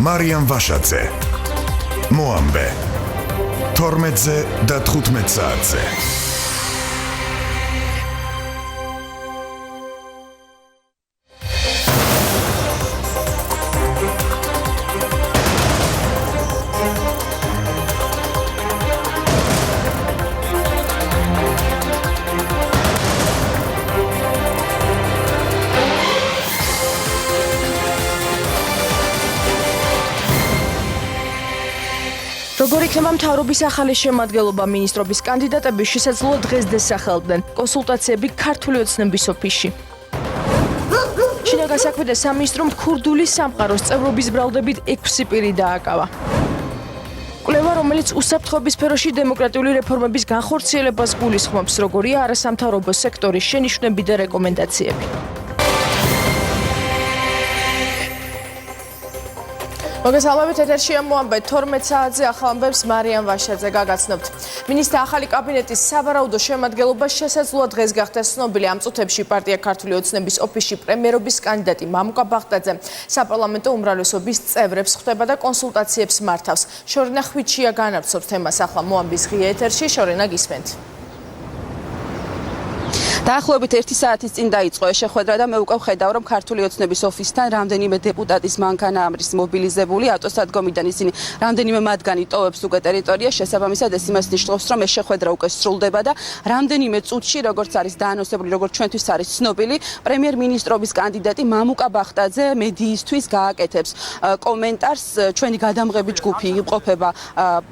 მარიამ ვაშაძე. მოამბე. 12-ზე და 15 საათზე. როგორ იქნება მთავრობის ახალი შემადგენლობა მინისტრობის კანდიდატები შესაძლოა დღეს დასახელდნენ კონსულტაციები ქართული ოცნების ოფისში. შინაგან საქმეთა სამინისტრომ ქურდული სამყაროს წევრობის ბრალდებით 6 პირი დააკავა. კვლევა, რომელიც უსაფრთხოების სფეროში დემოკრატიული რეფორმების განხორციელებას გულისხმობს, როგორია არასამთავრობო სექტორის შენიშვნები და რეკომენდაციები. მოგესალმებით, ეთერშია მოამბე 12 საათზე ახალ ამბებს მარიამ ვაშაძე გაგაცნობთ. მინისტრთა ახალი კაბინეტის სავარაუდო შემადგენლობა შესაძლოა დღეს გახდეს ცნობილი. ამ წუთებში პარტია ქართული ოცნების ოფისში პრემიერობის კანდიდატი მამუკა ბახტაძე საპარლამენტო უმრავლესობის წევრებს ხვდება და კონსულტაციებს მართავს. შორენა ხვიჩია განავრცობს თემას ახლა მოამბის ღია ეთერში. შორენა გისმენთ. დაახლოებით 1 საათის წინ დაიწყო შეხვედრა და მე უკვე ვხედავ, რომ ქართული ოცნების ოფისთან რამდენიმე დეპუტატის მანქანა ამრის მობილიზებული ავტოსადგომიდან ისინი რამდენიმე მათგანი ტოვებს უკვე ტერიტორიას, შესაბამისად ეს იმას ნიშნავს, რომ ეს შეხვედრა უკვე სრულდება და რამდენიმე წუთში, როგორც არის დაანონსებული, როგორც ჩვენთვის არის ცნობილი, პრემიერ-მინისტრობის კანდიდატი მამუკა ბახტაძე მედიისთვის გააკეთებს კომენტარს. ჩვენი გადამღები ჯგუფი იმყოფება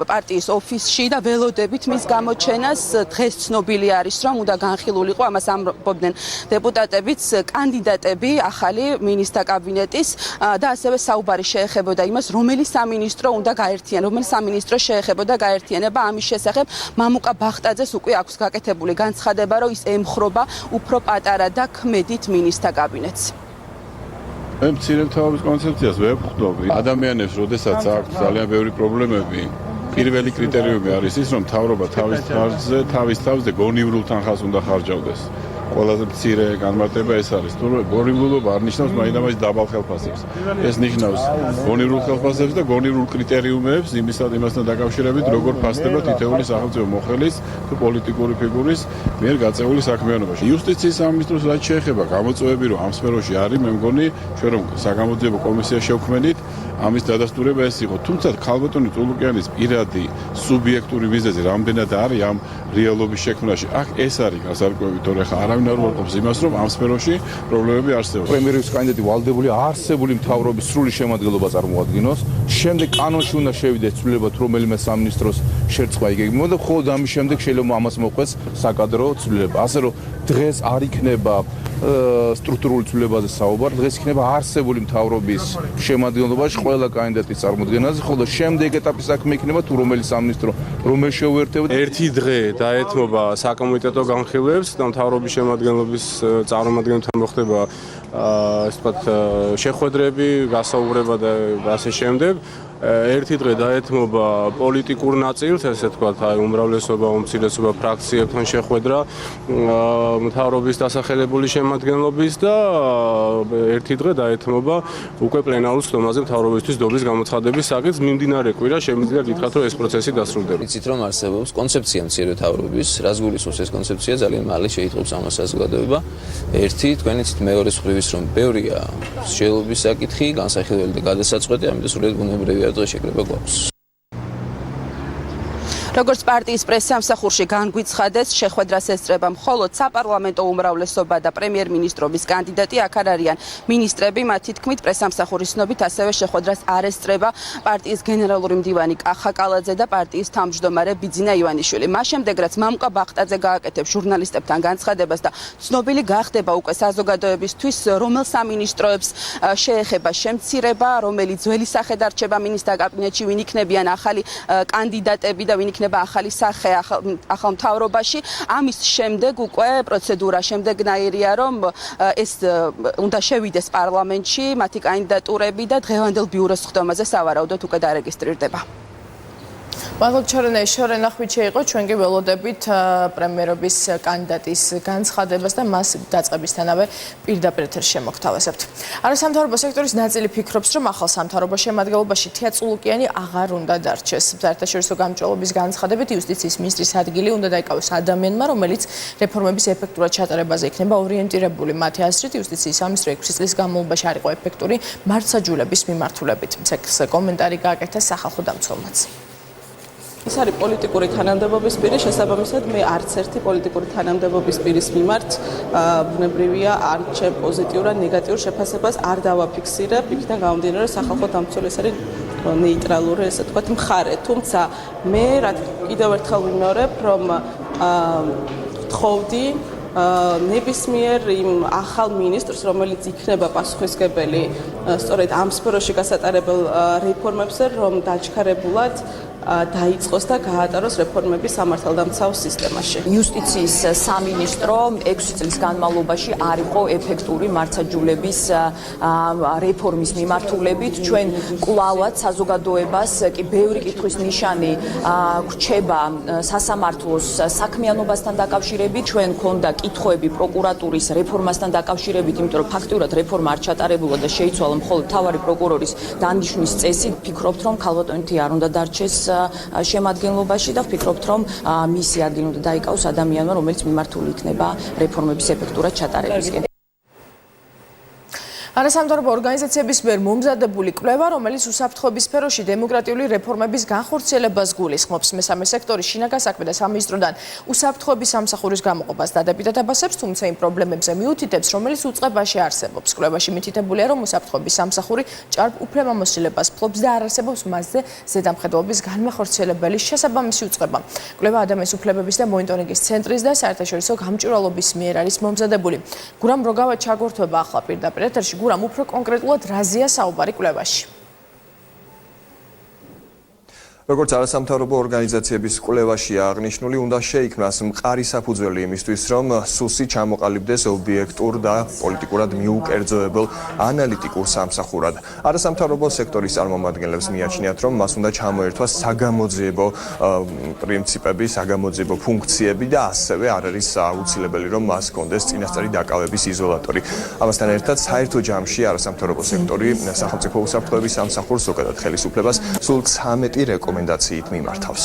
პარტიის ოფისში და ველოდებით მის გამოჩენას. დღეს ცნობილი არის, რომ უნდა განხილულიყო ამას ამბობდნენ დეპუტატებიც, კანდიდატები ახალი მინისტრთა კაბინეტის და ასევე საუბარი შეეხებოდა იმას, რომელი სამინისტრო უნდა გაერთიანება, რომელი სამინისტრო შეეხებოდა გაერთიანება. ამის შესახებ მამუკა ბახტაძეს უკვე აქვს გაკეთებული განცხადება, რომ ის ემხრობა უფრო პატარა და ქმედით მინისტრთა კაბინეტს. მე მცირე მთავრობის კონცეფციას ვერ ვხვდობ. ადამიანებს, როდესაც აქვს ძალიან ბევრი პრობლემები, პირველი კრიტერიუმი არის ის, რომ მთავრობა თავის თავზე გონივრულ თანხას უნდა ხარჯავდეს. ყველაზე მცირე განმარტება ეს არის. თუ გონივრულობა არ ნიშნავს მაინც დაბალ ხელფასებს. ეს ნიშნავს გონივრულ ხელფასებს და გონივრულ კრიტერიუმებს იმასთან დაკავშირებით, როგორ ფასდება თითოეული სახელმწიფო მოხელის თუ პოლიტიკური ფიგურის მიერ გაწეული საქმიანობაში. იუსტიციის სამინისტროს რაც შეეხება გამოწვევები, რომ ამ სფეროში არის, მე მგონი, ჩვენ რომ საგამოძიებო კომისია შევქმნით, ამის დადასტურება ეს იყო. თუმცა ქალბატონი წულუკიანის პირადი სუბიექტური მიზეზი რამდენად არის ამ რეალობის შექმნაში. აქ ეს არის გასარკვევი, თორე ხა არავინ არ უარყოფს იმას, რომ ამ სფეროში პრობლემები არსებობს. პრემიერების კანდიდატი ვალდებულია არსებული მთავრობის სრული შემადგენლობა წარმოადგინოს. შემდეგ კანონში უნდა შევიდეს ცვლილება, თუ რომელიმე სამინისტროს შერწყვა იგეგმება და მხოლოდ ამის შემდეგ შეიძლება ამას მოყვეს საკადრო ცვლილება. ასე რომ დღეს არ იქნება სტრუქტურული ცვლილებაზე საუბარი, დღეს იქნება არსებული მთავრობის შემადგენლობაში ყველა კანდიდატის წარმოდგენაზე, ხოლო შემდეგ ეტაპის საქმე იქნება თუ რომელი სამინისტრო რომელ შეუერთებოდა. ერთი დღე დაეთმობა საკომიტეტო განხილვებს და მთავრობის შემადგენლობის წარმომადგენელთან მოხდება ასე ვთქვათ შეხვედრები, გასაუბრება და ასე შემდეგ. ერთი დღე დაეთმობა პოლიტიკურ ნაწილს, ესე ვთქვათ, უმრავლესობა, უმცირესობა ფრაქციებთან შეხვედრა მთავრობის დასახელებული შემადგენლობის და ერთი დღე დაეთმობა უკვე პლენარულ სხდომაზე მთავრობისთვის დობის გამოცხადების საკითხს. მიმდინარე კვირა შემიძლია გითხრათ, რომ ეს პროცესი დასრულდება. იცით, რომ არსებობს კონცეფცია მცირე მთავრობის, რაც გულისხმობს ეს კონცეფცია ძალიან მალე შეიტყობს ამას საზოგადოება. ერთი, თქვენ იცით, მეორე მხრივის, რომ ბევრია მსჯელობის საკითხი, განსახილველი და გადასაწყვეტი, ამიტომ სრულად ბუნებრივია შეკრება გვაქვს. როგორც პარტიის პრესსამსახურში განგვიცხადეს, შეხვედრას ესწრება მხოლოდ საპარლამენტო უმრავლესობა და პრემიერ-მინისტრობის კანდიდატი. აქ არ არიან მინისტრები, მათი თქმით, პრესსამსახურის ცნობით, ასევე შეხვედრას არ ესწრება პარტიის გენერალური მდივანი კახა კალაძე და პარტიის თავმჯდომარე ბიძინა ივანიშვილი. მას შემდეგ, რაც მამუკა ბახტაძე გააკეთებს ჟურნალისტებთან განცხადებას და ცნობილი გახდება უკვე საზოგადოებისთვის, რომელ სამინისტროებს შეეხება შემცირება, რომელი ძველი სახე დარჩება მინისტრთა კაბინეტში, ვინ იქნებიან ახალი კანდიდატები და ვინ იქნება ახალი სახე ახალ მთავრობაში. ამის შემდეგ უკვე პროცედურა შემდეგნაირია, რომ ეს უნდა შევიდეს პარლამენტში მათი კანდიდატურები და დღევანდელ ბიუროს სხდომაზე სავარაუდოდ უკვე დარეგისტრირდება. მადლობ ჩარენე შორენახვით შეიყო ჩვენ კი ველოდებით პრემიერობის კანდიდატის განცხადებას და მას დაწყებისთანავე პირდაპირ ეთერში შემოგთავაზებთ. არასამთავრობო სექტორის ნაწილი ფიქრობს, რომ ახალ სამთავრობო შემადგენლობაში წულუკიანი აღარ უნდა დარჩეს. საერთაშორისო გამჭვირვალობის განცხადებით იუსტიციის მინისტრის ადგილი უნდა დაიკავოს ადამიანმა, რომელიც რეფორმების ეფექტურად ჩატარებაზე იქნება ორიენტირებული. მათი აზრით იუსტიციის სამინისტრო 6 წლის განმავლობაში არ იყო ეფექტური მართლმსაჯულების მიმართულებით. საკითხზე კომენტარი გააკეთა სახალხო დამცველმაც. ეს არის პოლიტიკური თანამდებობის პირი, შესაბამისად მე არც ერთი პოლიტიკური თანამდებობის პირის მიმართ ბუნებრივია არ ჩემ პოზიტიურ ან ნეგატიურ შეფასებას არ დავაფიქსირებ, იქიდან გამომდინარე სახალხო დამცველი ეს არის ნეიტრალური, ესე ვთქვათ, მხარე, თუმცა მე კიდევ ერთხელ ვიმეორებ, რომ ვთხოვდი ნებისმიერ იმ ახალ მინისტრს, რომელიც იქნება პასუხისმგებელი სწორედ ამ სფეროში გასატარებელ რეფორმებზე, რომ დაჩქარებულად დაიწყოს და გაატაროს რეფორმები სამართალდამცავ სისტემაში. იუსტიციის სამინისტრო 6 წლის განმავლობაში არ იყო ეფექტური მართლმსაჯულების რეფორმის მიმართულებით. ჩვენ კვლავად საზოგადოებას კი ბევრი კითხვის ნიშანი გვრჩება სასამართლოს საქმიანობასთან დაკავშირებით. ჩვენ გქონდა კითხვები პროკურატურის რეფორმასთან დაკავშირებით, იმიტომ რომ ფაქტიურად რეფორმა არ ჩატარებულა და შეიცვალა მხოლოდ მთავარი პროკურორის დანიშვნის წესი. ვფიქრობთ, რომ ქალბატონეთი არ უნდა დარჩეს შემადგენლობაში და ვფიქრობთ, რომ მისი ადგილი უნდა დაიკავოს ადამიანმა, რომელიც მიმართული იქნება რეფორმების ეფექტურად ჩატარებისკენ. არასამთავრობო ორგანიზაციების მიერ მომზადებული კვლევა, რომელიც უსაფრთხოების სფეროში დემოკრატიული რეფორმების განხორციელებას გულისხმობს. მესამე სექტორის შინაგან საქმე და სამინისტროდან უსაფრთხოების სამსახურის გამოყოფას დადებითად აბასებს, თუმცა იმ პრობლემებზე მიუთითებს, რომელიც უწყებაში არსებობს. კვლევაში მითითებულია, რომ უსაფრთხოების სამსახური ჭარბ უფლებამოსილებას ფლობს და არ არსებობს მასზე ზედამხედველობის განმახორციელებელი შესაბამისი უწყება. კვლევა ადამიანის უფლებების და მონიტორინგის ცენტრის და საერთაშორისო გამჭვირვალობის მიერ არის მომზადებული. გურამ როგავა ჩაგორთვება ახლა პირდაპირ ეთერში. გურამ უფრო კონკრეტულად რაზეა საუბარი კვლევაში? როგორც არასამთავრობო ორგანიზაციების კვლევაშია აღნიშნული, უნდა შეიქმნას მყარი საფუძველი იმისთვის, რომ სუსი ჩამოყალიბდეს ობიექტურ და პოლიტიკურად მიუკერძოებელ ანალიტიკურ სამსახურად. არასამთავრობო სექტორის წარმომადგენლებს მიაჩნიათ, რომ მას უნდა ჩამოერთვას საგამოძიებო პრინციპები, საგამოძიებო ფუნქციები და ასევე არ არის აუცილებელი, რომ მას ჰქონდეს წინასწარი დაკავების იზოლატორი. ამასთან ერთად, საერთო ჯამში არასამთავრობო სექტორი სახელმწიფო უსაფრთხოების სამსახურს ზოგადად ხელისუფლებას სულ 13 რეკომენდაციით მიმართავს.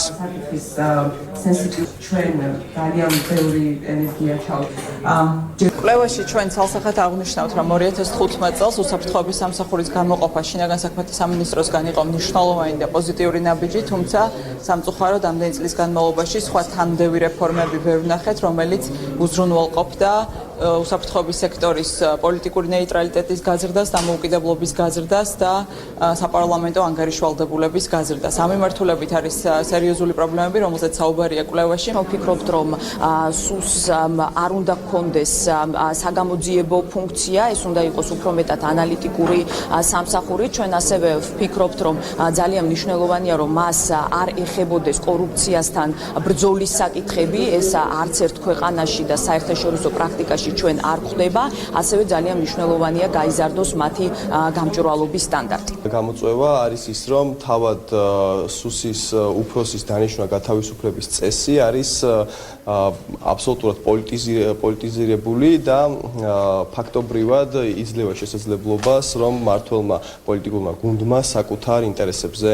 კვლევაში ჩვენ ცალსახად აღნიშნავთ, რომ 2015 წელს უსაფრთხოების სამსახურის გამოყოფა შინაგან საქმეთა სამინისტროსგან იყო მნიშვნელოვანი და პოზიტიური ნაბიჯი, თუმცა სამწუხაროდ ამდენი წლის განმავლობაში სხვა თანმდევი რეფორმები ვერ ვნახეთ, რომელიც უზრუნველყოფდა უსაფრთხოების სექტორის პოლიტიკური ნეიტრალიტეტის გაზრდას, დამოუკიდებლობის გაზრდას და საპარლამენტო ანგარიშვალდებულების გაზრდას. ამ მიმართულებით არის სერიოზული პრობლემები, რომელზეც საუბარია კვლევაში. ვფიქრობთ, რომ სუს არ უნდა ჰქონდეს საგამოძიებო ფუნქცია, ეს უნდა იყოს უფრო მეტად ანალიტიკური სამსახური. ჩვენ ასევე ვფიქრობთ, რომ ძალიან მნიშვნელოვანია, რომ მას არ ეხებოდეს კორუფციასთან ბრძოლის საკითხები, ეს არც ერთ ქვეყანაში და საერთაშორისო პრაქტიკაში ჩვენ არ ხვდება, ასევე ძალიან მნიშვნელოვანია გაიზარდოს მათი გამჭვირვალობის სტანდარტი. გამოწვევა არის ის, რომ თავად სუსის უფროსის დანიშვნა გათავისუფლების წესი არის აბსოლუტურად პოლიტიზირებული და ფაქტობრივად იძლევა შესაძლებლობას, რომ მმართველმა პოლიტიკურმა გუნდმა საკუთარ ინტერესებზე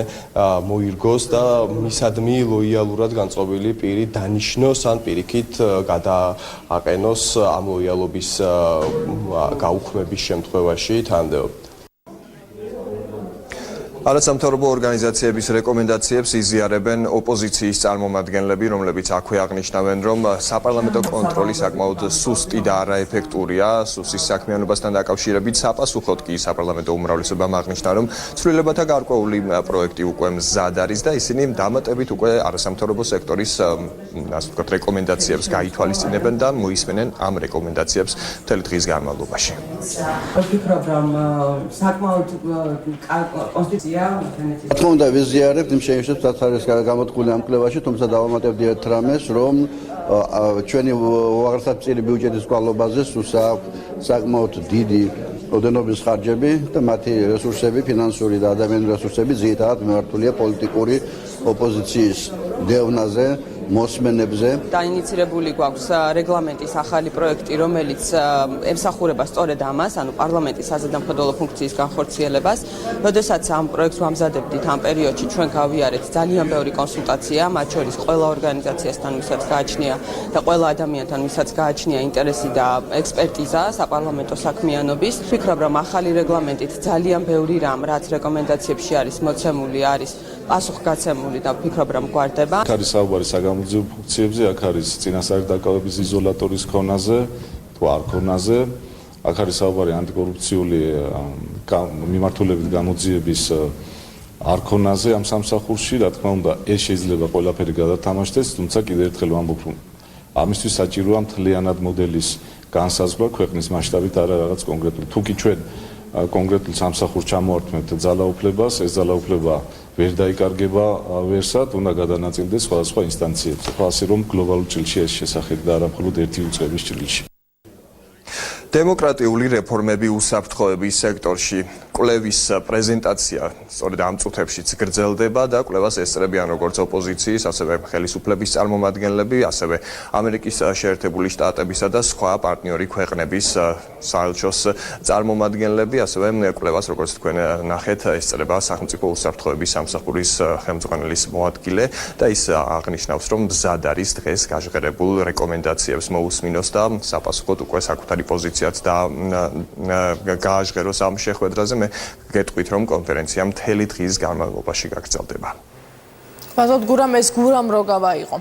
მოირგოს და მისადმი ლოიალურად განწყობილი პირი დანიშნოს ან პირიქით გადააყენოს ამ ლოიალობის გაუქმების შემთხვევაში თანამდებობით. არასამთავრობო ორგანიზაციების რეკომენდაციებს იზიარებენ ოპოზიციის წარმომადგენლები, რომლებიც აქვე აღნიშნავენ, რომ საპარლამენტო კონტროლი საკმაოდ სუსტი და არაეფექტურია სუსის საქმიანობასთან დაკავშირებით. საპასუხოდ კი საპარლამენტო უმრავლესობამ აღნიშნა, რომ ცვლილებათა გარკვეული პროექტი უკვე მზად არის და ისინი დამატებით უკვე არასამთავრობო სექტორის ასე ვთქვათ რეკომენდაციებს გაითვალისწინებენ და მოისმენენ ამ რეკომენდაციებს მთელი დღის განმავლობაში. ვფიქრობ, რომ საკმაოდ კონსტიტუცია თქმა უნდა ვიზიარებთ იმ შენიშნებს არის გამოთქმული ამ კვლევაში, თუმცა დავამატებდი ერთ რამეს, რომ ჩვენი უაღრესად ბიუჯეტის კვალობაზე სუსა საკმაოდ დიდი ოდენობის ხარჯები და მათი რესურსები, ფინანსური და ადამიანური რესურსები ძირითადად მიმართულია პოლიტიკური ოპოზიციის დევნაზე, მოსმენებზე. დაინიცირებული გვაქვს რეგლამენტის ახალი პროექტი, რომელიც ემსახურება სწორედ ამას, ანუ პარლამენტის საზედამხედველო ფუნქციის განხორციელებას. როდესაც ამ პროექტს ვამზადებდით ამ პერიოდში ჩვენ გავიარეთ ძალიან ბევრი კონსულტაცია, მათ შორის ყველა ორგანიზაციასთან, ვისაც გააჩნია და ყველა ადამიანთან, ვისაც გააჩნია ინტერესი და ექსპერტიზა საპარლამენტო საქმიანობის. ვფიქრობ, რომ ახალი რეგლამენტით ძალიან ბევრი რამ, რაც რეკომენდაციებში არის მოცემული, არის პასუხგაცემული და ვფიქრობ, რომ გვარდება. აქ არის საუბარი საგამოძიებო ფუნქციებზე, აქ არის წინასწარი დაკავების იზოლატორის ქონაზე, თუ არ ქონაზე, აქ არის საუბარი ანტიკორუფციული მიმართულებით გამოძიების არ ქონაზე ამ სამსახურში, რა თქმა უნდა, ეს შეიძლება ყველაფერი გადათამაშდეს, თუმცა კიდევ ერთხელ ვამბობ, რომ ამისთვის საჭიროა მთლიანად მოდელის განსაზღვრა ქვეყნის მასშტაბით, არა რაღაც კონკრეტული. თუკი ჩვენ კონკრეტულ სამსახურს ჩამოვართმევთ ძალაუფლებას, ეს ძალაუფლება ვერ დაიკარგება ვერსად, უნდა გადანაწილდეს სხვადასხვა ინსტანციებზე. ასე რომ გლობალურ ჭრილში ეს შესახედი და არა მხოლოდ ერთი უწყების ჭრილში. დემოკრატიული რეფორმები უსაფრთხოების სექტორში. კვლევის პრეზენტაცია სწორედ ამ წუთებშიც გრძელდება და კვლევას ესწრებიან როგორც ოპოზიციის, ასევე ხელისუფლების წარმომადგენლები, ასევე ამერიკის შეერთებული შტატებისა და სხვა პარტნიორი ქვეყნების საელჩოს წარმომადგენლები, ასევე კვლევას, როგორც თქვენ ნახეთ, ესწრება სახელმწიფო უსაფრთხოების სამსახურის ხელმძღვანელის მოადგილე და ის აღნიშნავს, რომ მზად არის დღეს გაჟღერებულ რეკომენდაციებს მოусმინოს და საპასუხოდ უკვე საკუთარი პოზიციაც და გააჟღეროს ამ შეხვედრაზე. მე გეტყვით, რომ კონფერენცია მთელი დღის განმავლობაში გაგრძელდება. ბაზოთ გურამ ეს გურამ როგავა იყო.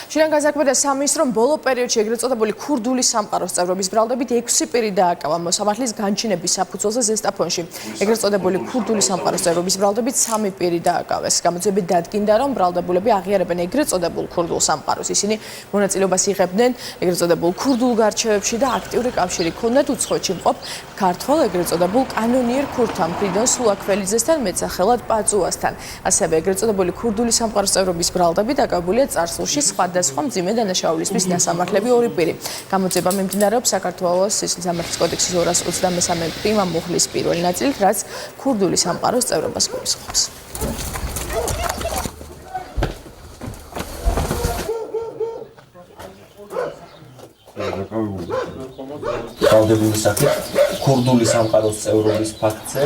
შინაგან განსაქმეთა სამინისტრომ ბოლო პერიოდში ეგრეთ წოდებული ქურდული სამყაროს წევრების ბრალდებით 6 პირი დააკავა მოსამართლის განჩინების საფუძველზე ზესტაფონში. ეგრეთ წოდებული ქურდული სამყაროს წევრების ბრალდებით 3 პირი დააკავეს. გამოძიებით დადგინდა, რომ ბრალდებულები აღიარებენ ეგრეთ წოდებულ ქურდულ სამყაროს. ისინი მონაწილეობას იღებდნენ ეგრეთ წოდებულ ქურდულ გარჩევებში და აქტიური კავშირი ჰქონდათ უცხოეთში მყოფ ქართველ ეგრეთ წოდებულ კანონიერ ქურთთან ფრიდონ სულაქველიძესთან, მეტსახელად პაწუასთან. ასევე ეგრეთ წოდებული ქურდული სამყაროს წევრების ბრალდებით დაკავებულია წარსულში სხვადასხვა მძიმე დანაშაულისთვის დასამართლები 2 პირი. გამოძიება მიმდინარეობს საქართველოს სისხლის სამართლის კოდექსის 223 პრიმა მუხლის პირველი ნაწილით, რაც ქურდული სამყაროს წევრობას გულისხმობს. ბრალდებული სახით ქურდული სამყაროს წევრობის ფაქტზე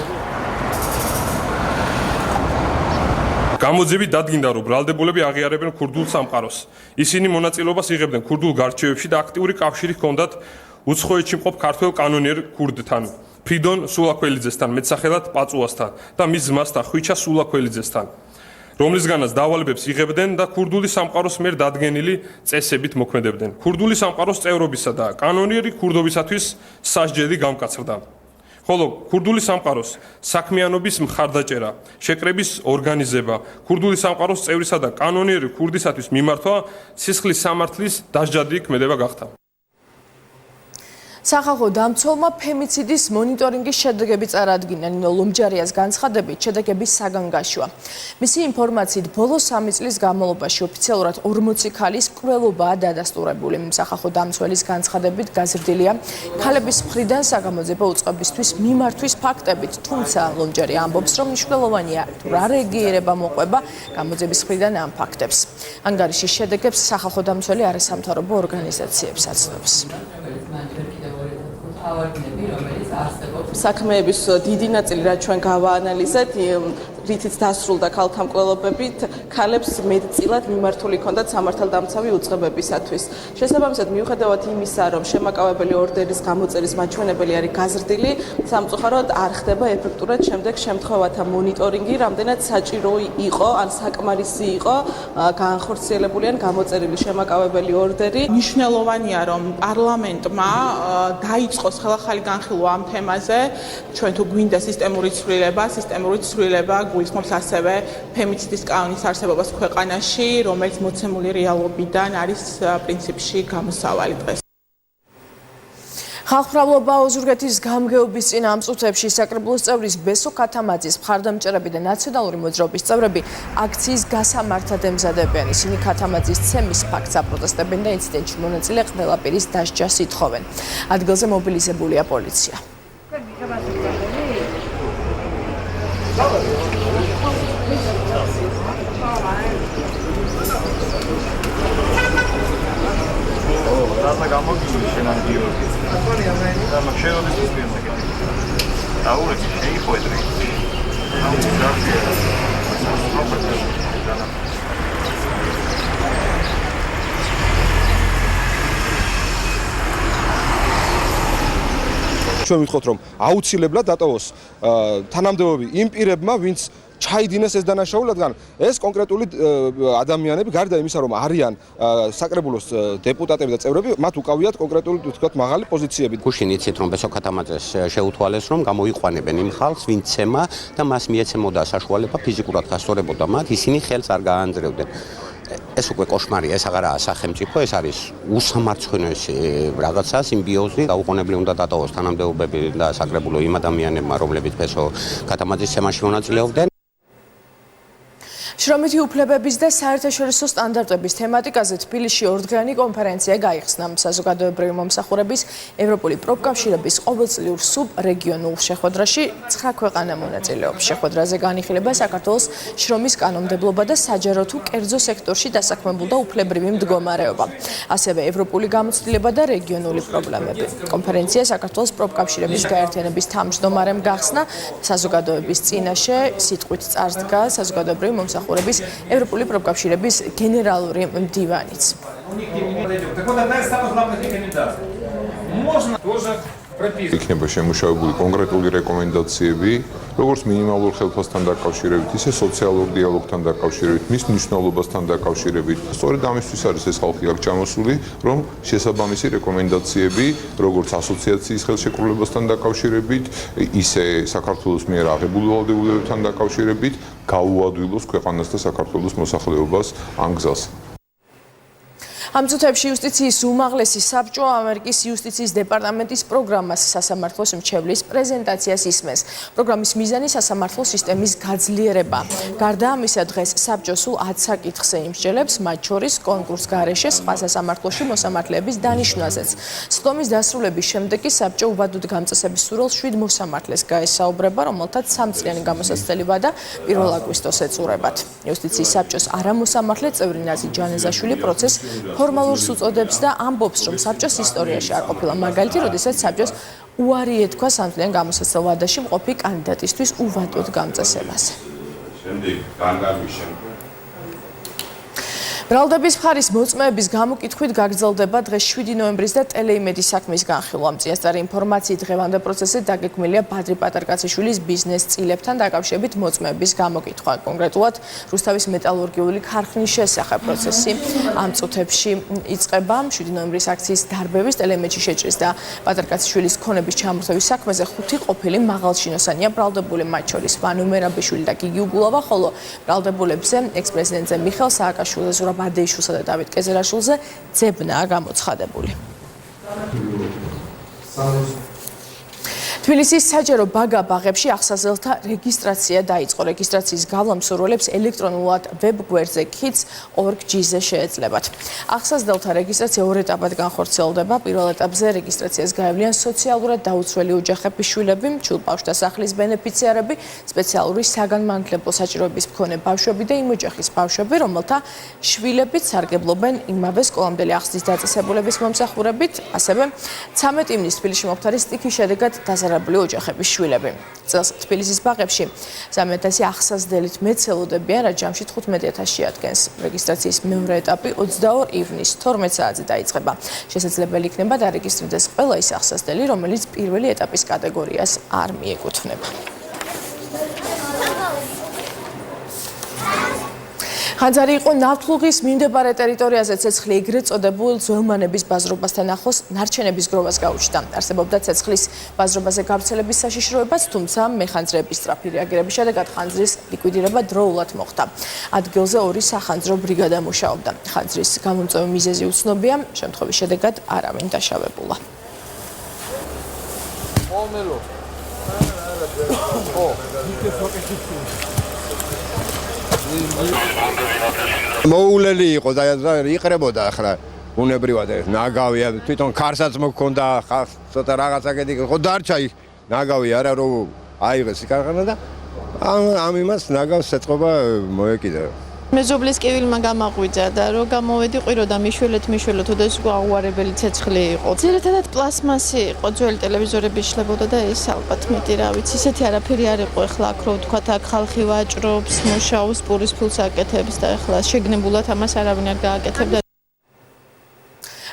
გამოძიებით დადგინდა, რომ ბრალდებულები აღიარებენ ქურდულ სამყაროს. ისინი მონაწილეობას იღებდნენ ქურდულ გარჩევებში და აქტიური კავშირი ჰქონდათ უცხოეთში მყოფ ქართველ კანონიერ ქურდთან, ფრიდონ სულაქველიძესთან, მეტსახელად პაწუასთან და მის ძმასთან, ხვიჩა სულაქველიძესთან, რომლისგანაც დავალებებს იღებდნენ და ქურდული სამყაროს მიერ დადგენილი წესებით მოქმედებდნენ. ქურდული სამყაროს წევრობისა და კანონიერი ქურდობისათვის სასჯელი გამკაცრდა. ხოლო ქურდული სამყაროს საქმიანობის მხარდაჭერა, შეკრების ორგანიზება, ქურდული სამყაროს წევრისა და კანონიერი ქურდისათვის მიმართვა სისხლის სამართლის დასჯადი ქმედება გახდა. სახალხო დამცველმა ფემიციდის მონიტორინგის შედეგები წარადგინა. ნინო ლომჯარიას განცხადებით, შედეგები საგანგაშოა. მისი ინფორმაციით, ბოლო 3 წლის განმავლობაში ოფიციალურად 40 ქალის მკვლელობაა დადასტურებული. სახალხო დამცველის განცხადებით გაზრდილია ქალების მხრიდან საგამოძიებო უწყებისთვის მიმართვის ფაქტებით, თუმცა ლომჯარია ამბობს, რომ მნიშვნელოვანია რა რეაგირება მოყვება გამოძიების მხრიდან ამ ფაქტებს. ანგარიშის შედეგებს სახალხო დამცველი არასამთავრობო ორგანიზაციებს აცნობს. საქმეების დიდი ნაწილი რაც ჩვენ გავაანალიზეთ, რითიც დასრულდა ქალთა მკვლელობებით, ქალებს მეტწილად მიმართული ჰქონდათ სამართალდამცავი უწყებებისათვის. შესაბამისად, მიუხედავად იმისა, რომ შემაკავებელი ორდერის გამოწერის მაჩვენებელი არის გაზრდილი, სამწუხაროდ არ ხდება ეფექტურად შემდეგ შემთხვევათა მონიტორინგი, რამდენად საჭირო იყო ან საკმარისი იყო განხორციელებული ან გამოწერილი შემაკავებელი ორდერი. მნიშვნელოვანია, რომ პარლამენტმა დაიწყოს ხელახალი განხილვა ამ თემაზე. ჩვენ თუ გვინდა სისტემური ცვლილება გულისხმობს ასევე ფემიციდის კანონის არსებობას ქვეყანაში, რომელიც მოცემული რეალობიდან არის პრინციპში გამოსავალი დღეს. ხალხმრავლობა ოზურგეთის გამგეობის წინ ამ წუთებში საკრებულოს წევრის ბესო ქათამაძის მხარდამჭერები და ნაციონალური მოძრაობის წევრები აქციის გასამართად ემზადებიან. ისინი ქათამაძის ცემის ფაქტს აპროტესტებენ და ინციდენტში მონაწილე ყველა პირის დასჯას ითხოვენ. ადგილზე მობილიზებულია პოლიცია. და გამოგიშვი შენ NGO-ები. და მაგ შენობის მისმენს ეკეთებ. დაურეკე შეიხვედრი. ჩვენ ვიტყოთ რომ აუცილებლად დატოვოს თანამდებობები იმ პირებმა, ვინც ჩაიდინეს ეს დანაშაული, რადგან ეს კონკრეტული ადამიანები გარდა იმისა, რომ არიან საკრებულოს დეპუტატები და წევრები, მათ უკავიათ კონკრეტული თქვათ მაღალი პოზიციები. გუშინ იცით რომ ბესოქათამაძეს შეუთვალეს რომ გამოიყვანებენ იმ ხალხს, ვინც ცემა და მას მიეცემოდა საშუალება ფიზიკურად გასწორებოდა მათ, ისინი ხელს არ გაანძრევდნენ. ეს უკვე კოშმარია, ეს აღარაა სახელმწიფო, ეს არის უსამარცხინოესი რაღაცა, სიმბიოზი, გაუყონებლივ უნდა დატოვოს თანამდებობები და საკრებულო იმ ადამიანებმა, რომლებიც ბესოქათამაძის ცემაში მონაწილეობდნენ. შრომითი უფლებების და საერთაშორისო სტანდარტების თემატიკაზე თბილისში ორდღიანი კონფერენცია გაიხსნა. საზოგადოებრივი მომსახურების ევროპული პროფკავშირების ყოველწლიურ სუბრეგიონულ შეხვედრაში 9 ქვეყანა მონაწილეობს. შეხვედრაზე განიხილება საქართველოს შრომის კანონმდებლობა და საჯარო თუ კერძო სექტორში დასაქმებულ და უფლებრივი მდგომარეობა. ასევე ევროპული გამოცდილება და რეგიონული პრობლემები. კონფერენცია საქართველოს პროფკავშირების გაერთიანების თავმჯდომარემ გახსნა. საზოგადოების წინაშე სიტყვით წარსდგა საზოგადოებრივი მომსახურების ევროპული პროფკავშირების გენერალური მდივანიც. იქნება შემუშავებული კონკრეტული რეკომენდაციები, როგორც მინიმალურ ხელფასთან დაკავშირებით, ისე სოციალურ დიალოგთან დაკავშირებით, მის მნიშვნელობასთან დაკავშირებით. სწორედ ამისთვის არის ეს ხალხი აქ ჩამოსული, რომ შესაბამისი რეკომენდაციები, როგორც ასოციაციის ხელშეკრულებასთან დაკავშირებით, ისე საქართველოს მიერ აღებულ ვალდებულებებთან დაკავშირებით, გაუადვილოს ქვეყანას და საქართველოს მოსახლეობას ამ გზას. ამ წუთებში იუსტიციის უმაღლესი საბჭო ამერიკის იუსტიციის დეპარტამენტის პროგრამას სასამართლოს მრჩევლის პრეზენტაციას ისმენს. პროგრამის მიზანი სასამართლო სისტემის გაძლიერება. გარდა ამისა, დღეს საბჭო სულ 10 საკითხზე იმსჯელებს, მათ შორის კონკურს გარეშე სხვა სასამართლოში მოსამართლეების დანიშვნაზეც. სხდომის დასრულების შემდეგ კი საბჭო უბადოდ გამწესების სურვილს 7 მოსამართლეს გაესაუბრება, რომელთაც 3 წლიანი გამოსაცდელობა და 1 აგვისტოს ეწურებათ. იუსტიციის საბჭოს არამოსამართლე წევრი ნაზი ჯანეზაშვილი პროცესს ფორმალურს უწოდებს და ამბობს, რომ საბჭოს ისტორიაში არ ყოფილა მაგალითი, როდესაც საბჭოს უარი ეთქვა 3 წლიან გამოსაცდელ ვადაში მყოფი კანდიდატისთვის უვადოდ გამწესებაზე. ბრალდების მხარის მოწმეების გამოკითხვით გაგრძელდება დღეს 7 ნოემბრის და ტელეიმედის საქმის განხილვა. წინასწარი ინფორმაციით დღევანდელ პროცესზე დაგეგმილია ბადრი პატარკაციშვილის ბიზნეს წილებთან დაკავშირებით მოწმეების გამოკითხვა. კონკრეტულად რუსთავის მეტალურგიული ქარხნის შესახებ პროცესი ამ წუთებში იწყება. 7 ნოემბრის აქციის დარბევის ტელეიმედში შეჭრის და პატარკაციშვილის ქონების ჩამოსათვის საქმეზე 5 ყოფილი მაღალჩინოსანია ბრალდებული, მათ შორის ვანო მერაბიშვილი და გიგი უგულავა, ხოლო ბრალდებულებზე ექს-პრეზიდენტზე მიხეილ სააკაშვილზე, ზურაბ ადეიშვილსა და დავით კეზერაშვილზე ძებნაა გამოცხადებული. თბილისის საჯარო ბაგა-ბაღებში აღსაზრდელთა რეგისტრაცია დაიწყო. რეგისტრაციის გავლა მსურველებს ელექტრონულად ვებ-გვერდზე kids.org.gz შეეძლებათ. აღსაზრდელთა რეგისტრაცია 2 ეტაპად განხორციელდება. პირველ ეტაპზე რეგისტრაციას გაევლიან სოციალურად დაუცველი ოჯახების შვილები, ჩულბავშვთა სახლის ბენეფიციარები, სპეციალური საგანმანათლებლო საჭიროების მქონე ბავშვები და იმ ოჯახის ბავშვები, რომელთა შვილებიც სარგებლობენ იმავე სკოლამდელი ახსნის დაწესებულების მომსახურებით, ასევე 13 ივნისს თბილისში მომხდარი სტიქის შედეგად დაზარალებული ოჯახების შვილები. წელს თბილისის ბაღებში 3000 ახსაზრდელით მეცელოდებიან, რაც ჯამში 15000 შეადგენს. რეგისტრაციის მეორე ეტაპი 22 ივნისს 12 საათზე დაიწყება. შესაძლებელი იქნება დარეგისტრირდეს ყველა ის ახსაზრდელი, რომელიც პირველი ეტაპის კატეგორიას არ მიეკუთვნება. ხანძარი იყო ნავთლუღის მიმდებარე ტერიტორიაზე ცეცხლი ეგრეთ წოდებულ ძველმანების ბაზრობასთან ახლოს ნარჩენების გროვას გაუჩნდა. არსებობდა ცეცხლის ბაზრობაზე გავრცელების საშიშროებაც, თუმცა მეხანძრეების სწრაფი რეაგირების შედეგად ხანძრის ლიკვიდირება დროულად მოხდა. ადგილზე 2 სახანძრო ბრიგადა მუშაობდა. ხანძრის გამომწვევი მიზეზი უცნობია, შემთხვევის შედეგად არავინ დაშავებულა. მოულელი იყო და იყრებოდა ახლა უნებრივად ნაგავია თვითონ ქარსაც მოგქონდა ცოტა რაღაცა კედი ხო დარჩა იქ ნაგავი არა რომ აიღეს იქ აღანა და ამ იმას ნაგავს ეწყობა მოეკიდა მეზობლის კივილმა გამაღვიძა და რო გამოვედი ყვირო და მიშველეთ ოდეს გვაუარებელი ცეცხლი იყო. ძირითადად პლასმასი იყო, ძველი ტელევიზორები შლებოდა და ეს ალბათ მეტი რა ვიცი, ისეთი არაფერი არ იყო ახლა აქ რო ვთქვათ აქ ხალხი ვაჭრობს, მუშაობს, პურის ფულს აკეთებს და ახლა შეგნებულად ამას არავინ არ გააკეთებდა.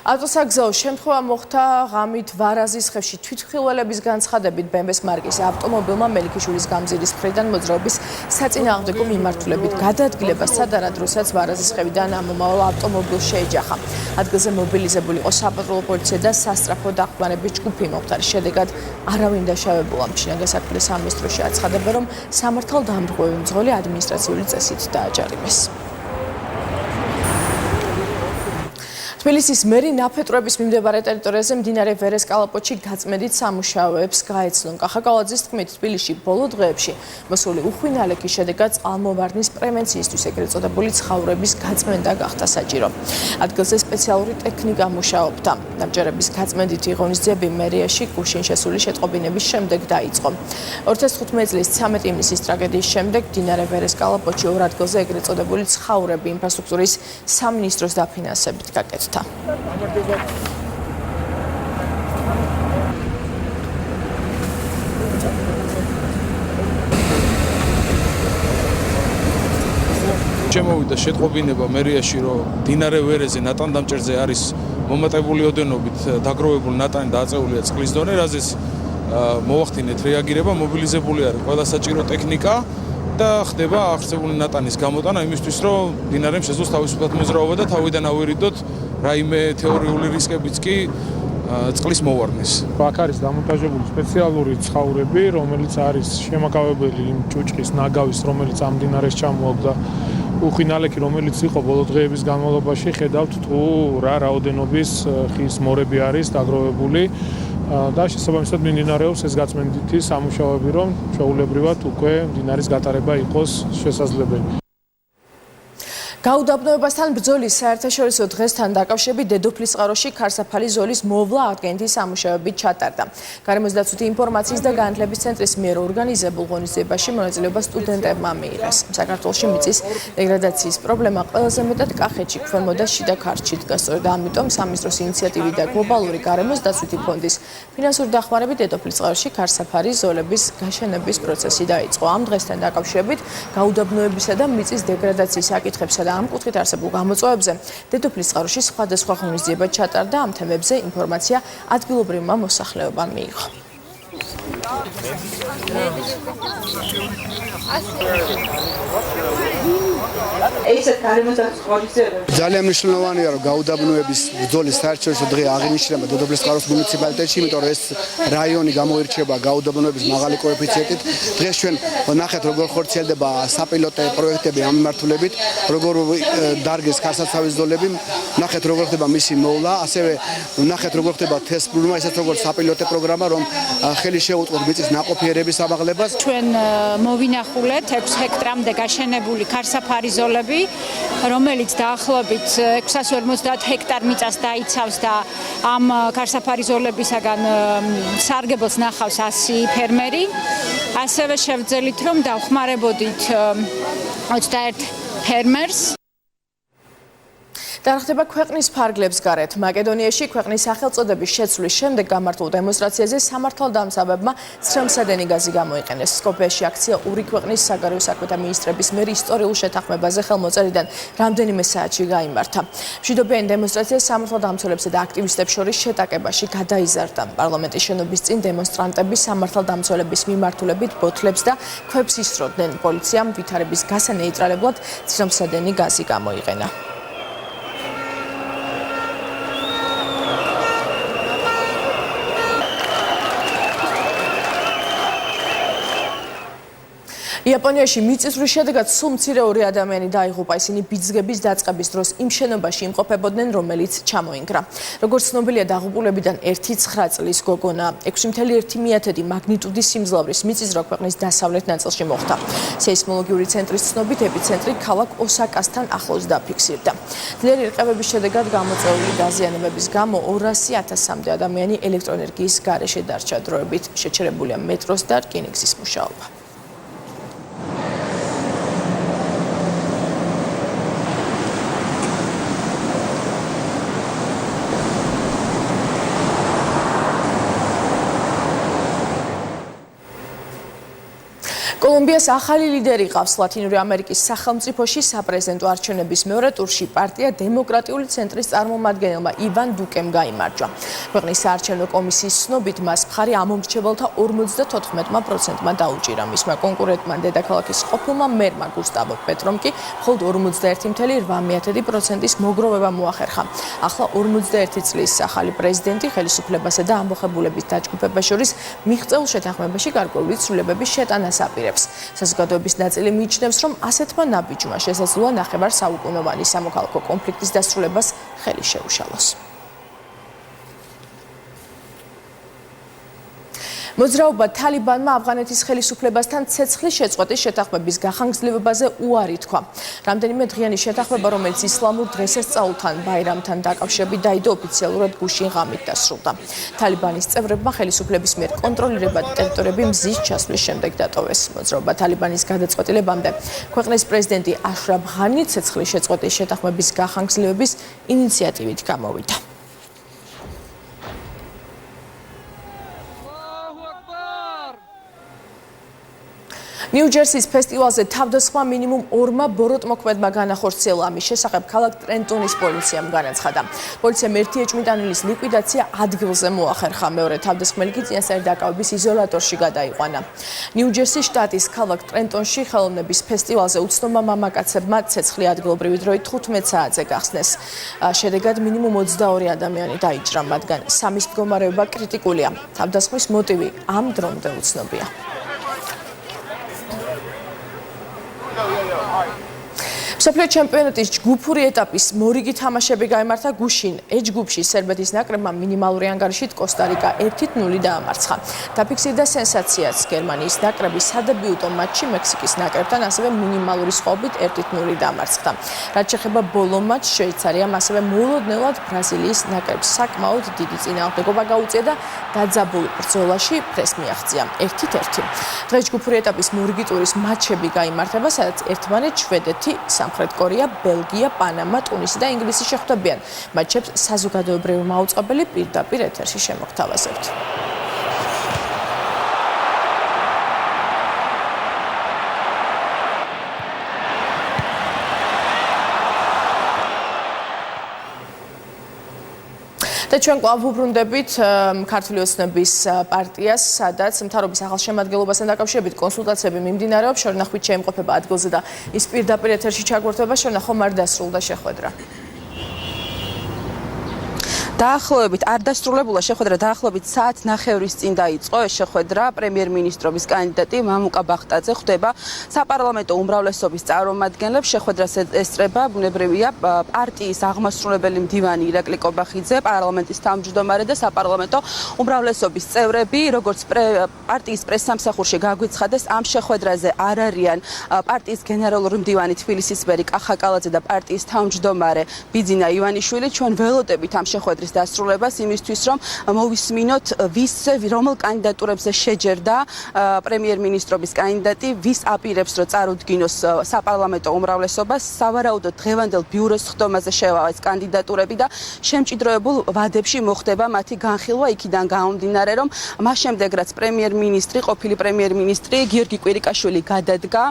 ავტოსაგზაო შემთხვევა მოხდა ღამით ვარაზის ხევში თვითმხილველების განცხადებით ბემბეს მარკის ავტომობილმა მელიქიშვილის გამზირის მხრიდან მოძრაობის საწინააღმდეგო მიმართულებით გადაადგილება სადარად როსაც ვარაზის ხევიდან ამომავალ ავტომობილს შეეჯახა. ადგილზე მობილიზებული იყო საპატრულო პოლიცია და სასწრაფო დახვანების ჯგუფი მომხდარის შედეგად არავინ დაშავებულა. მშინაგან საქმეთა სამინისტროში აცხადებენ, რომ სამართალდამცველი მძღოლი ადმინისტრაციული წესით დააჯარიმეს. თბილისის მერი ნაფეტვრების მიმდებარე ტერიტორიაზე მდინარე ვერეს კალაპოტში გაწმენდით სამუშაოებს გაეცნო. კახაკალაძის თქმით, თბილისში ბოლო დღეებში მოსული უხვი ნალექის შედეგად წყალმოვარდნის პრევენციისთვის ეგრეთ წოდებული ცხაურების გაწმენდა გახდა საჭირო. ადგილზე სპეციალური ტექნიკა მუშაობდა. ნაბჯერების გაწმენდითი ღონისძიებები მერიაში გუშინ შესული შეტყობინების შემდეგ დაიწყო. 2015 წლის 13 ივნისის ტრაგედიის შემდეგ მდინარე ვერეს კალაპოტში ორ ადგილზე ეგრეთ წოდებული ცხაურები ინფრასტრუქტურის სამინისტროს დაფინანსებით გაკეთდა. შემოვიდა შეტყობინება მერიაში, რომ მდინარე ვერეზე ნატანდამჭერზე არის მომატებული ოდენობით დაგროვებული ნატანი და აწეულია წყლის დონე, რაზეც მოახდინეთ რეაგირება, მობილიზებული არის ყველა საჭირო ტექნიკა და ხდება აღწევული ნატანის გამოტანა იმისთვის, რომ მდინარემ შეძლოს თავისუფლად მოძრაობა და თავიდან ავერიდოთ რაიმე თეორიული რისკებიც კი წყლის მოვარდნის. აქ არის დამონტაჟებული სპეციალური ცხაურები, რომელიც არის შემაკავებელი იმ ჭუჭყის ნაგავის, რომელიც ამ მდინარეს ჩამოაგდა. უხვი ნალექი, რომელიც იყო ბოლო დღეების განმავლობაში, ხედავთ თუ რა რაოდენობის ხის მორები არის დაგროვებული და შესაბამისად მიმდინარეობს ეს გაწმენდითი სამუშაოები, რომ ჩვეულებრივად უკვე მდინარის გატარება იყოს შესაძლებელი. გაუდაბნოებასთან ბრძოლის საერთაშორისო დღესთან დაკავშირებით დედოფლისწყაროში ქარსაფალი ზოლის მოვლა აღდგენითი სამუშაოები ჩატარდა. გარემოსდაცვითი ინფორმაციის და განათლების ცენტრის მიერ ორგანიზებულ ღონისძიებაში მონაწილეობა სტუდენტებმა მიიღეს. საქართველოში მიწის დეგრადაციის პრობლემა ყველაზე მეტად კახეთში, ქვემო და შიდა ქართლში დგას. სწორედ ამიტომ სამინისტროს ინიციატივით და გლობალური გარემოსდაცვითი ფონდის ფინანსური დახმარებით დედოფლისწყაროში ქარსაფარი ზოლების გაშენების პროცესი დაიწყო. ამ დღესთან დაკავშირებით გაუდაბნოებისა და მიწის დეგრადაციის საკითხებსა და ამ კუთხით არსებულ გამოწვევებზე დედოფლისწყაროში სხვადასხვა ღონისძიება ჩატარდა. ამ თემებზე ინფორმაცია ადგილობრივმა მოსახლეობამ მიიღო. ძალიან მნიშვნელოვანია, რომ გაუდაბნოების ბრძოლის საერთაშორისო დღე აღინიშნება დედოფლისწყაროს მუნიციპალიტეტში, იმიტომ რომ ეს რაიონი გამოირჩევა გაუდაბნოების მაღალი კოეფიციენტით. დღეს ჩვენ ნახეთ, როგორ ხორციელდება საპილოტო პროექტები ამ მიმართულებით, როგორ დარგეს ქარსაცავის ზოლები, ნახეთ, როგორ ხდება მისი მოვლა, ასევე ნახეთ, როგორ ხდება თესტბრუნვა, ისეთ როგორც საპილოტო პროგრამა, რომ ხელი შეუწყოთ მიწის ნაყოფიერების ამაღლებას. ჩვენ მოვინახულეთ 6 ჰექტრამდე გაშენებული ქარსაფარი ზოლები, რომელიც დაახლოებით 650 ჰექტარ მიწას დაიცავს და ამ ქარსაფარი ზოლებისაგან სარგებელს ნახავს 100 ფერმერი. ასევე შევძელით, რომ დავხმარებოდით 21 ფერმერს. დაახდება ქვეყნის ფარგლებს გარეთ. მაკედონიაში ქვეყნის სახელწოდების შეცვლის შემდეგ გამართულ დემონსტრაციაზე სამართალდამცავებმა ცრემლსადენი გაზი გამოიყენეს. სკოპიაში აქცია ორი ქვეყნის საგარეო საქმეთა მინისტრების მიერ ისტორიულ შეთანხმებაზე ხელმოწერიდან რამდენიმე საათში გაიმართა. მშვიდობიანი დემონსტრაცია სამართალდამცველებსა და აქტივისტებს შორის შეტაკებაში გადაიზარდა. პარლამენტის შენობის წინ დემონსტრანტები სამართალდამცველების მიმართულებით ბოთლებს და ქვებს ისროდნენ. პოლიციამ ვითარების გასანეიტრალებლად ცრემლსადენი გაზი გამოიყენა. იაპონიაში მიწისძვრის შედეგად სულ მცირე ორი ადამიანი დაიღუპა. ისინი ბიძგების დაწყების დროს იმ შენობაში იმყოფებოდნენ, რომელიც ჩამოინგრა. როგორც ცნობილია, დაღუპულებიდან 1-9 წლის გოგონა 6.1 მაგნიტუდის სიმძლავრის მიწისძვრა ქვეყნის დასავლეთ ნაწილში მოხდა. სეისმოლოგიური ცენტრის ცნობით, ეპიცენტრი ქალაქ ოსაკასთან ახლოს დაფიქსირდა. ძლიერი რყევების შედეგად გამოწვეული დაზიანებების გამო 200.000-მდე ადამიანი ელექტროენერგიის გარეშე დარჩა. დროებით შეჩერებულია მეტროს და რკინიგზის მუშაობა. კოლუმბიას ახალი ლიდერი ყავს ლათინური ამერიკის სახელმწიფოში საპრეზიდენტო არჩევნების მეორე ტურში პარტია დემოკრატიული ცენტრის წარმომადგენელმა ივან დუკემ გაიმარჯვა. ქვეყნის საარჩევნო კომისიის ცნობით მას მხარი ამომრჩეველთა 54%-მა დაუჭირა. მისმა კონკურენტმა დედაქალაქის ყოფილმა მერმა გუსტავო პეტრომ კი მხოლოდ 41.8%-ის მოგროვება მოახერხა. ახლა 41 წლის ახალი პრეზიდენტი ხელისუფლებასა და ამბოხებულების დაჯგუფებას შორის მიღწეულ შეთანხმებაში გარკვეული ცვლილებების შეტანას აპირებს. საზოგადოების ნაწილი მიიჩნევს, რომ ასეთმა ნაბიჯმა შესაძლოა ნახევარ საუკუნოვანი სამოქალაქო კონფლიქტის დასრულებას ხელი შეუშალოს. მოძრაობა თალიბანმა ავღანეთის ხელისუფლებასთან ცეცხლის შეწყვეტის შეთანხმების გახანგრძლივებაზე უარი თქვა. რამდენიმე დღიანი შეთანხმება, რომელიც ისლამურ დღესასწაულთან ბაირამთან დაკავშირებით დაიდო, ოფიციალურად გუშინ ღამით დასრულდა. თალიბანის წევრებმა ხელისუფლების მიერ კონტროლირებადი ტერიტორიები მზის ჩასვლის შემდეგ დატოვეს. მოძრაობა თალიბანის გადაწყვეტილებამდე ქვეყნის პრეზიდენტი აშრაფ ღანი ცეცხლის შეწყვეტის შეთანხმების გახანგრძლივების ინიციატივით გამოვიდა. ნიუ-ჯერსის ფესტივალზე თავდასხმა მინიმუმ 2 ბოროტმოქმედმა განახორციელა. ამის შესახებ ქალაქ ტრენტონის პოლიციამ განაცხადა. პოლიციამ ერთი ეჭვმიტანილის ლიკვიდაცია ადგილზე მოახერხა. მეორე თავდასხმელი კი წინასწარი დაკავების იზოლატორში გადაიყვანა. ნიუ-ჯერსის შტატის ქალაქ ტრენტონში ხელოვნების ფესტივალზე უცნობმა მამაკაცებმა ცეცხლი ადგილობრივი დროით 15 საათზე გახსნეს. შედეგად მინიმუმ 22 ადამიანი დაიჭრა, მათგან 3-ის მდგომარეობა კრიტიკულია. თავდასხმის მოტივი ამ დრომდე უცნობია. მსოფლიო ჩემპიონატის ჯგუფური ეტაპის მორიგი თამაშები გაიმართა გუშინ. ჯგუფში სერბეთის ნაკრებმა მინიმალური ანგარიშით კოსტა-რიკა 1-0 დაამარცხა. დაფიქსირდა სენსაციაც. გერმანიის ნაკრები სადებიუტო მატჩში მექსიკის ნაკრებთან ასევე მინიმალური სხვაობით 1-0 დაამარცხა. რაც შეეხება ბოლო მატჩს, შვეიცარიამ ასევე მოულოდნელად ბრაზილიის ნაკრებს საკმაოდ დიდი წინააღმდეგობა გაუწია და დაძაბულ ბრძოლაში ფრეს მიაღწია 1-1. დღეს ჯგუფური ეტაპის მორიგი ტურის მატჩები გაიმართება, სადაც ერთმანეთს შვედეთი, სამხრეთ კორეა, ბელგია, პანამა, ტუნისი და ინგლისი შეხვდებიან. მატჩებს საზოგადოებრივი მაუწყებელი პირდაპირ ეთერში შემოგთავაზებთ. და ჩვენ კვლავ ვუბრუნდებით ქართული ოცნების პარტიას, სადაც მთავრობის ახალ შემადგენლობასთან დაკავშირებით კონსულტაციები მიმდინარეობს. შორნახვით შეიმყოფება ადგილზე და ის პირდაპირ ეთერში ჩაგვერთვება. შორნახომ არ დასრულდა შეხვედრა. დაახლოებით არ დასრულებულა შეხვედრა, დაახლოებით საათ ნახევრის წინ დაიწყო ეს შეხვედრა. პრემიერ-მინისტრობის კანდიდატი მამუკა ბახტაძე ხვდება საპარლამენტო უმრავლესობის წარმომადგენლებს. შეხვედრას ესწრება ბუნებრივია პარტიის აღმასრულებელი მდივანი ირაკლი კობახიძე, პარლამენტის თავმჯდომარე და საპარლამენტო უმრავლესობის წევრები. როგორც პარტიის პრესსამსახურში გაგვიცხადეს, ამ შეხვედრაზე არ არიან პარტიის გენერალური მდივანი თბილისის მერი კახაკალაძე და პარტიის თავმჯდომარე ბიძინა ივანიშვილი. ჩვენ ველოდებით ამ შეხვედრის დასრულებას იმისთვის, რომ მოვისმინოთ რომელ კანდიდატურებზე შეჯერდა პრემიერ-მინისტრობის კანდიდატი, ვის აპირებს, რომ წარუდგინოს საპარლამენტო უმრავლესობას. სავარაუდოდ დღევანდელ ბიუროს ხდომაზე შევა ეს კანდიდატურები და შემჭიდროებულ ვადებში მოხდება მათი განხილვა, იქიდან გამომდინარე, რომ მას შემდეგ რაც პრემიერ-მინისტრი, ყოფილი პრემიერ-მინისტრი გიორგი კვირიკაშვილი გადადგა,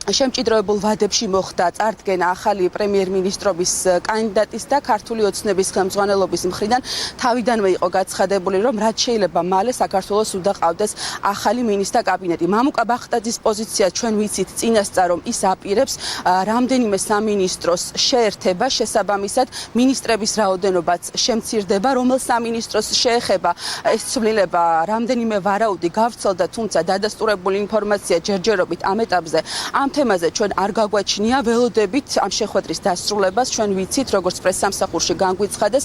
შემჭიდროებულ ვადებში მოხდა წარდგენა ახალი პრემიერ-მინისტრობის კანდიდატის და ქართული ოცნების ხელმძღვანელობის მხრიდან თავიდანვე იყო გაცხადებული, რომ რაც შეიძლება მალე საქართველოს უნდა ყავდეს ახალი მინისტრთა კაბინეტი. მამუკა ბახტაძის პოზიცია ჩვენ ვიცით წინასწარ, რომ ის აპირებს რამდენიმე სამინისტროს შეერთება, შესაბამისად მინისტრების რაოდენობაც შემცირდება, რომელ სამინისტროს შეეხება ეს ცვლილება რამდენიმე ვარაუდი გავრცელდა, თუმცა დადასტურებული ინფორმაცია ჯერჯერობით ამ ეტაპზე ამ თემაზე ჩვენ არ გაგვაჩნია. ველოდებით ამ შეხვედრის დასრულებას. ჩვენ ვიცით, როგორც პრესსამსახურში განგვიცხადეს,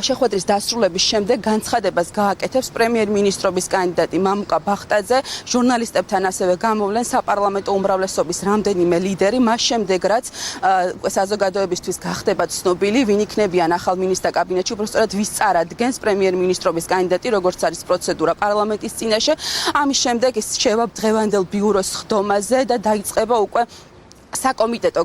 შეხვედრის დასრულების შემდეგ განცხადებას გააკეთებს პრემიერ-მინისტრობის კანდიდატი მამუკა ბახტაძე. ჟურნალისტებთან ასევე გამოვლენ საპარლამენტო უმრავლესობის რამდენიმე ლიდერი. მას შემდეგ რაც საზოგადოებისთვის გახდება ცნობილი, ვინ იქნებიან ახალ მინისტრთა კაბინეტში, უბრალოდ ვის წარადგენს პრემიერ-მინისტრობის კანდიდატი, როგორც არის პროცედურა პარლამენტის წინაშე. ამის შემდეგ ის შევა დღევანდელ ბიუროს ხდომაზე და დაიწყება უკვე საკომიტეტო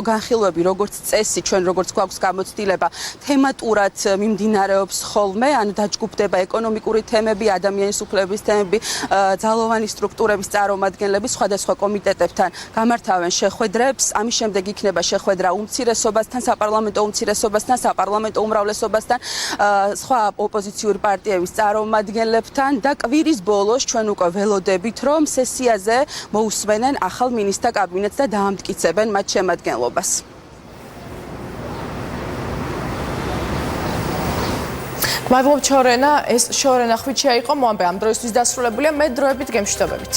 განხილვები, როგორც წესი, ჩვენ როგორც გვაქვს გამოცდილება, თემატურად მიმდინარეობს ხოლმე, ანუ დაჯგუფდება ეკონომიკური თემები, ადამიანის უფლებების თემები, ძალოვანი სტრუქტურების წარმომადგენლები სხვადასხვა კომიტეტებთან გამართავენ შეხვედრებს. ამის შემდეგ იქნება შეხვედრა უმცირესობასთან, საპარლამენტო უმცირესობასთან, საპარლამენტო უმრავლესობასთან, სხვა ოპოზიციური პარტიების წარმომადგენლებთან და კვირის ბოლოს ჩვენ უკვე ველოდებით, რომ სესიაზე მოусმენენ ახალ მინისტრთა კაბინეტს და დაამტკიცებენ მათ შემადგენლობას. მადლობ ჩორენა, ეს შორენა ხვიჩია იყო, მოამბე ამ დროისთვის დასრულებულია, მე დროებით გემშვიდობებით.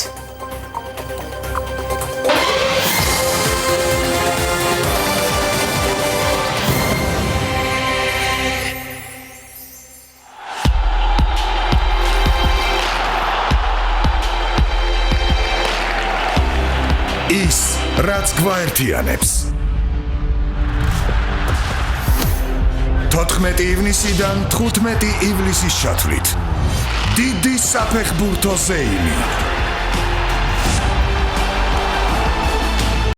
ის რაც გვაერთიანებს 14 ივნისიდან 15 ივლისის ჩათვლით დიდი საფეხბურთო ზეიმი